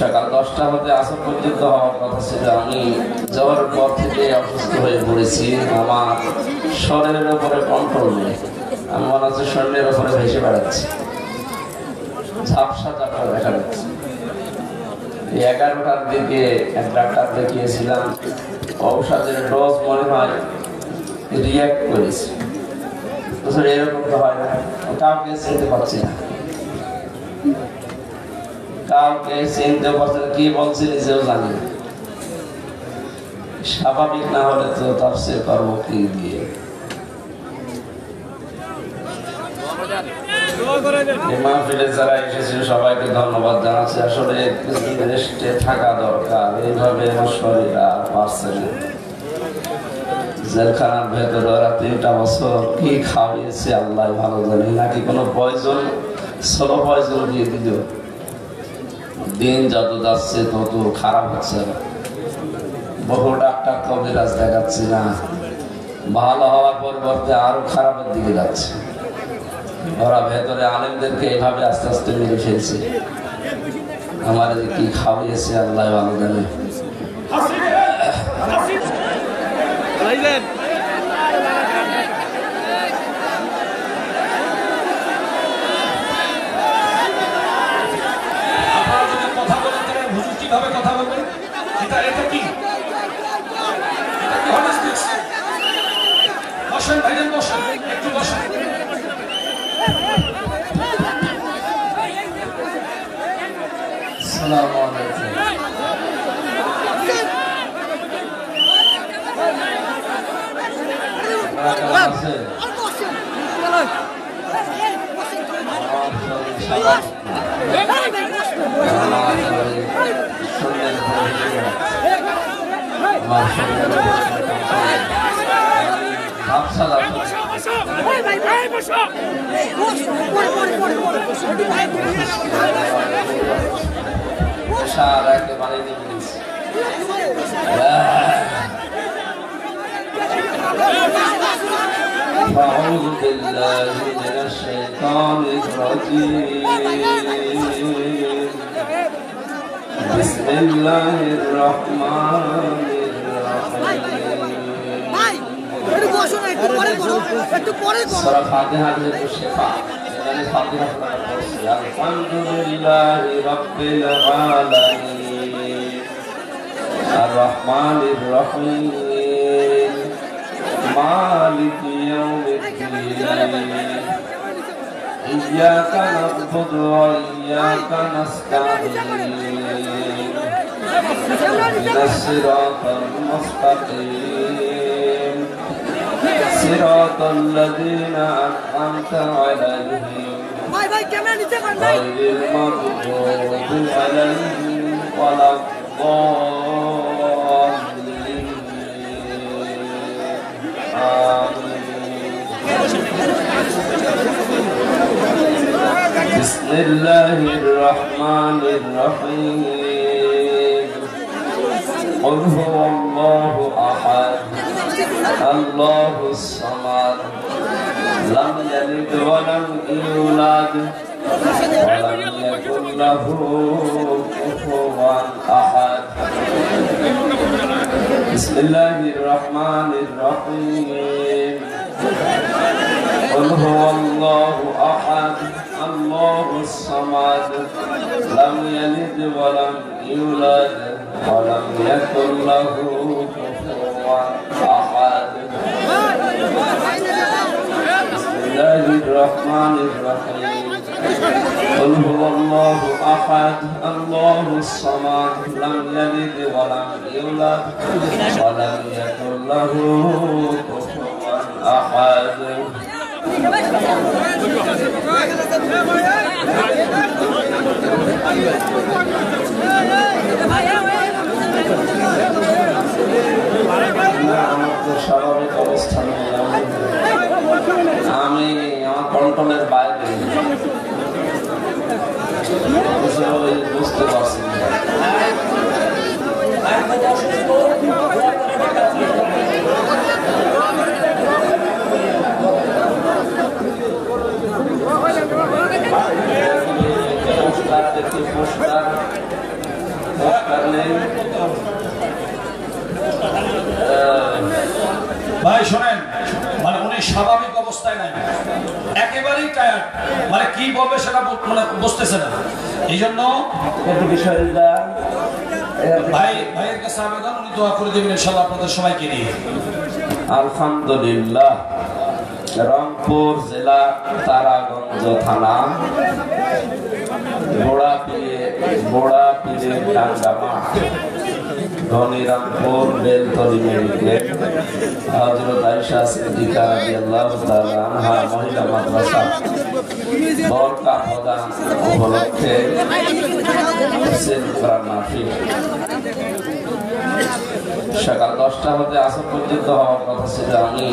সকাল 10টা হতে আসর পর্যন্ত হওয়ার কথা ছিল। আমি যাওয়ার পর থেকে অসুস্থ হয়ে পড়েছি। আমার শরীরের উপরে কন্ট্রোল নেই। আমি মনে হচ্ছে শরীরের উপরে ভেসে বেড়াচ্ছি, ঝাপসা ঝাপসা দেখা যাচ্ছে। 11টার দিকে এক ডাক্তার দেখিয়েছিলাম, ঔষধের ডোজ মনে হয় রিয়াক্ট করেছে। এরকম তো হয় না, কাউকে চিনতে পারছি না, কাউকে চিনতে পারছি না, কি বলছে নিজেও জানি না। স্বাভাবিক না হলে তো তাফসীর করবো কি দিয়ে? মাহফিলে যারা এসেছে সবাইকে ধন্যবাদ জানাচ্ছি। আসলে রেস্টে থাকা দরকার, এইভাবে আমার শরীর আর পারছে না। জেলখানার ভেতরে ওরা 3টা বছর কি খাওয়িয়েছে আল্লাহ ভালো জানে, নাকি কোনো পয়জন, স্লো পয়জন দিয়ে দিল। দিন যত যাচ্ছে তত খারাপ হচ্ছে। বহু ডাক্তার কবিরাজ দেখাচ্ছি না, ভালো হওয়ার পরিবর্তে আরো খারাপের দিকে যাচ্ছে। ওরা ভেতরে আলেমদেরকে এইভাবে আস্তে আস্তে মেরে ফেলছে। আমার কি খাওয়িয়েছে আল্লাহ ভালো জানে। কথা বলবেন, এটা কি? বসেন ভাইজান, বসেন, একটু বসেন। আসসালামু আলাইকুম। أعوذ بالله من الشيطان الرجيم. بسم الله الرحمن الرحيم. سورة فاتحة الشفاء. الحمد لله رب العالمين الرحمن الرحيم مالك يوم الدين إياك نعبد وإياك نستعين اهدنا الصراط المستقيم صراط الذين أنعمت عليهم غير المغضوب عليهم ولا الضالين. بسم الله الرحمن الرحيم. قل هو الله أحد الله الصمد لم يلد ولم يولد ولم يكن له كفوا أحد. بسم الله الرحمن الرحيم. قل هو الله أحد الله الصمد لم يلد ولم يولد ولم يكن له كفوا أحد. بسم الله الرحمن الرحيم. قل هو الله أحد الله الصمد لم يلد ولم يولد ولم يكن له كفوا أحد. স্বাভাবিক অবস্থান আমি আমার কন্ট্রোলের বাইরে বুঝতে পারছি। ভাই শোনেন, মানে উনি স্বাভাবিক অবস্থায় নাই, একেবারেই টায়ার্ড, মানে কি বলবে সেটা মানে বুঝতেছে না। এই জন্য ভাইয়ের কাছে আবেদন, উনি দোয়া করে দেবেন ইনশাআল্লাহ আপনাদের সবাইকে নিয়ে। আলহামদুলিল্লাহ, রংপুর জেলা তারাগঞ্জ থানা বোড়া পীরে ডাঙ্গা মাঠ, ধনিরামপুর বেলতলি মেডিকেল, হযরত আয়েশা সিদ্দিকা রাদিয়াল্লাহু তাআলা আনহা মহিলা মাদ্রাসা বরকা প্রদান উপলক্ষে সকাল 10টা হতে আসর পর্যন্ত হওয়ার কথা ছিল। আমি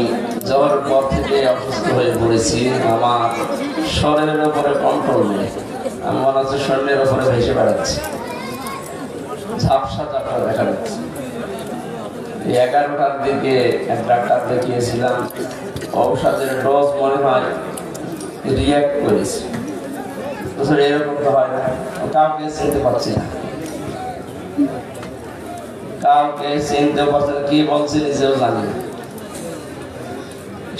যাওয়ার পর থেকে অসুস্থ হয়ে পড়েছি, আমার শরীরের উপরে কন্ট্রোল নেই, আমি মনে হচ্ছে শরীরের উপরে ভেসে বেড়াচ্ছি, ঝাপসা ঝাপসা দেখা যাচ্ছে। 11টার দিকে এক ডাক্তার দেখিয়েছিলাম, ঔষধের ডোজ মনে হয় রিয়াক্ট করেছে। এরকম তো হয় না, কাউকে চিনতে পারছি না, কাউকে চিনতে পারছি না, কি বলছি নিজেও জানি না।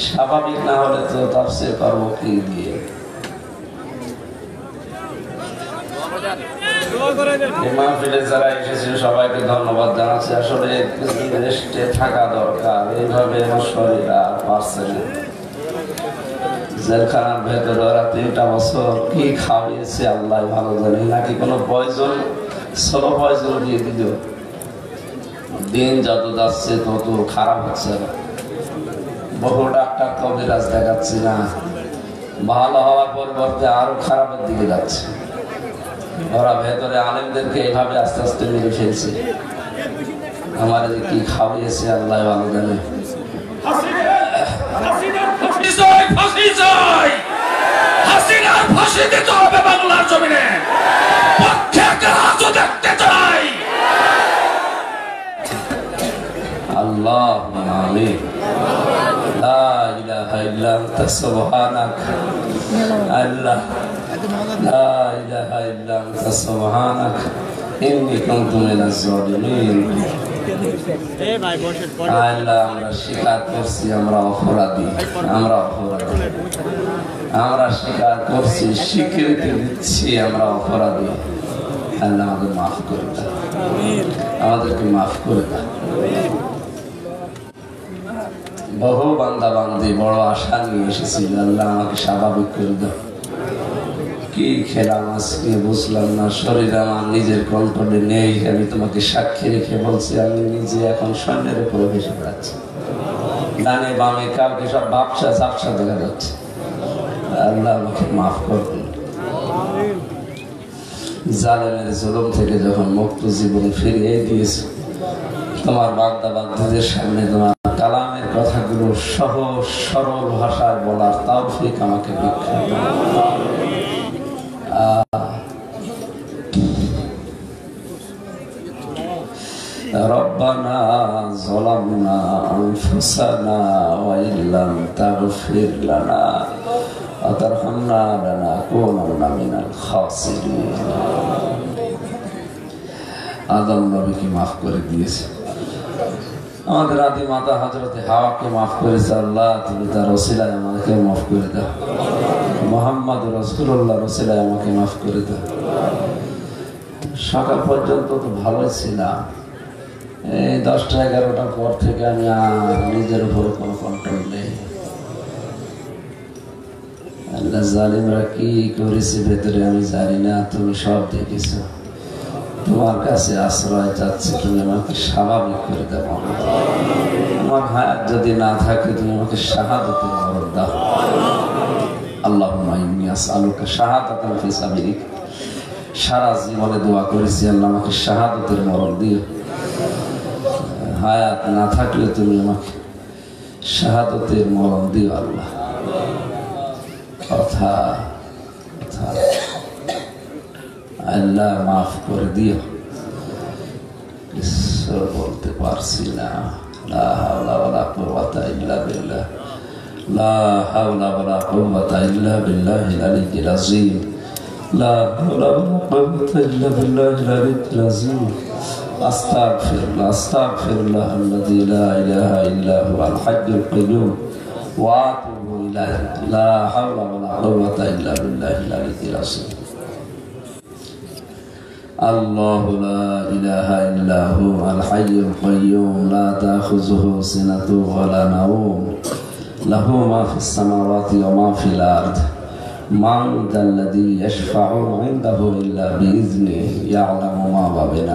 স্বাভাবিক না হলে তো তার সে পারবো কি দিয়ে। মাহফিলে যারা এসেছে সবাইকে ধন্যবাদ জানাচ্ছি। আসলে রেস্টে থাকা দরকার, এইভাবে আমার শরীর আর পারছে না। জেলখানার ভেতরে ওরা 3টা বছর কি খাওয়াইছে আল্লাহ ভালো জানে, নাকি কোনো পয়জন স্লো পয়জন দিয়ে দিল। দিন যত যাচ্ছে তত খারাপ হচ্ছে। বহু ডাক্তার কবিরাজ দেখাচ্ছি না, ভালো হওয়ার পরিবর্তে আরো খারাপের দিকে যাচ্ছে। ওরা ভেতরে আলেমদেরকে এইভাবে আস্তে আস্তে মেরে ফেলছে। আমার কি খাওয়াইছে আল্লাহ ভালো জানে। ফাঁসি দিতে হবে বাংলার জমিনে, দেখতে চাই। اللهم آمين لا إله إلا أنت سبحانك الله لا إله إلا أنت سبحانك إني كنت من الظالمين আল্লাহ আমরা স্বীকার করছি আমরা অপরাধী, আমরা স্বীকার করছি, স্বীকৃতি দিচ্ছি আমরা অপরাধী। আল্লাহ আমাদের মাফ করে দাও, আমাদেরকে মাফ করে দাও। বহু বান্দা বান্দি বড় আশা নিয়ে এসেছিল, আল্লাহ আমাকে স্বাভাবিক করে দাও। কি খেলাম আজকে বুঝলাম না, শরীর আমার নিজের কন্ট্রোলে নেই। আমি তোমাকে সাক্ষী রেখে বলছি, আমি নিজে এখন সৈন্যের উপরে ভেসে বেড়াচ্ছি। ডানে বামে কাউকে সব বাপসা ঝাপসা দেখা যাচ্ছে। আল্লাহ আমাকে মাফ করবেন। জালেমের জুলুম থেকে যখন মুক্ত জীবন ফিরিয়ে দিয়েছে, তোমার বান্দা বান্দীদের সামনে তোমার কালামের কথাগুলো সহজ সরল ভাষায় বলার তৌফিক আমাকে ভিক্ষা দাও। ربنا ظلمنا أنفسنا وإن لم تغفر لنا وترحمنا لنكونن من الخاسرين। আদম নবীকে মাফ করে দিয়েছে, আমাদের আদি মাতা হযরতে হাওয়াকে মাফ করেছে। আল্লাহ তুমি তার ওসিলায় আমাকে মাফ করে দাও। মুহাম্মদ রাসূলুল্লাহ ওসিলায় আমাকে মাফ করে দাও। সকাল পর্যন্ত তো ভালোই ছিলাম, এই 10টা 11টার পর থেকে আমি নিজের উপরে কোনো কন্ট্রোল নেই। আল্লাহ জালিমরা কি করেছে ভেতরে আমি জানি না, তুমি সব দেখেছো। তোমার কাছে আশ্রয় চাচ্ছি, তুমি আমাকে স্বাভাবিক করে দাও। আমার হায়াত যদি না থাকে তুমি আমাকে শাহাদাতের মরণ দাও। আল্লাহুম্মা ইন্নী আসআলুকা শাহাদাতান ফি সাবিলিক। সারা জীবনে দোয়া করেছি, আল্লাহ আমাকে শাহাদাতের মরণ দিও। হায়াত না থাকলে তুমি আমাকে শাহাদাতের মরণ দিও আল্লাহ। কথা আল্লাহ মাফ করে দিও। কিছু বলতে পারছি না। লা হাওলা ওয়ালা কুওয়াতা ইল্লা বিল্লাহ, লা হাওলা ওয়ালা কুওয়াতা ইল্লা বিল্লাহিল আলিয়্যিল আযীম। لا حول ولا قوة إلا بالله العلي العظيم أستغفر الله الذي لا إله إلا هو الحي القيوم وأتوب إليه لا حول ولا قوة إلا بالله العلي العظيم الله لا إله إلا هو الحي القيوم لا تأخذه سنة ولا نوم له ما في السماوات وما في الأرض من ذا الذي يشفع عنده إلا بإذنه يعلم ما بين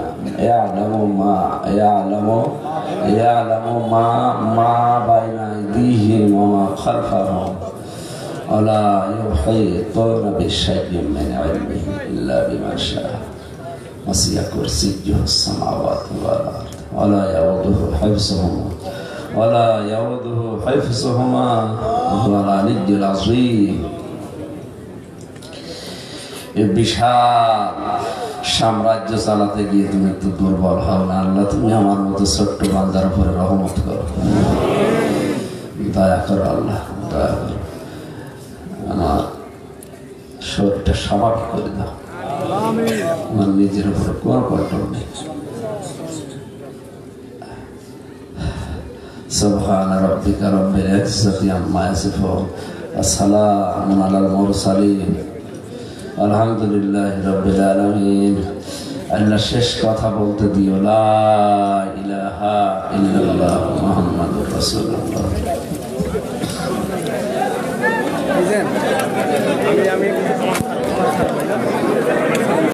أيديهم وما خلفهم ولا يحيطون بشيء من علمه إلا بما شاء وسع كرسيه السماوات والأرض ولا يؤوده حفظهما وهو العلي العظيم বিশাল সাম্রাজ্য চালাতে গিয়ে তুমি একটু দুর্বল হও না আল্লাহ তুমি আমার মতো ছোট্ট বান্দার উপরে রহমত করো দয়া করো আল্লাহ দয়া করো আমার শরীরটা স্বাভাবিক করে দাও আমার নিজের উপরে কোনো কন্ট্রোল নেই سبحان ربك رب العزة عما يصفون والسلام على المرسلين الحمد لله رب العالمين আল্লাহ শেষ কথা বলতে দিও লা ইলাহা ইল্লাল্লাহ মুহাম্মাদুর রাসূলুল্লাহ আমি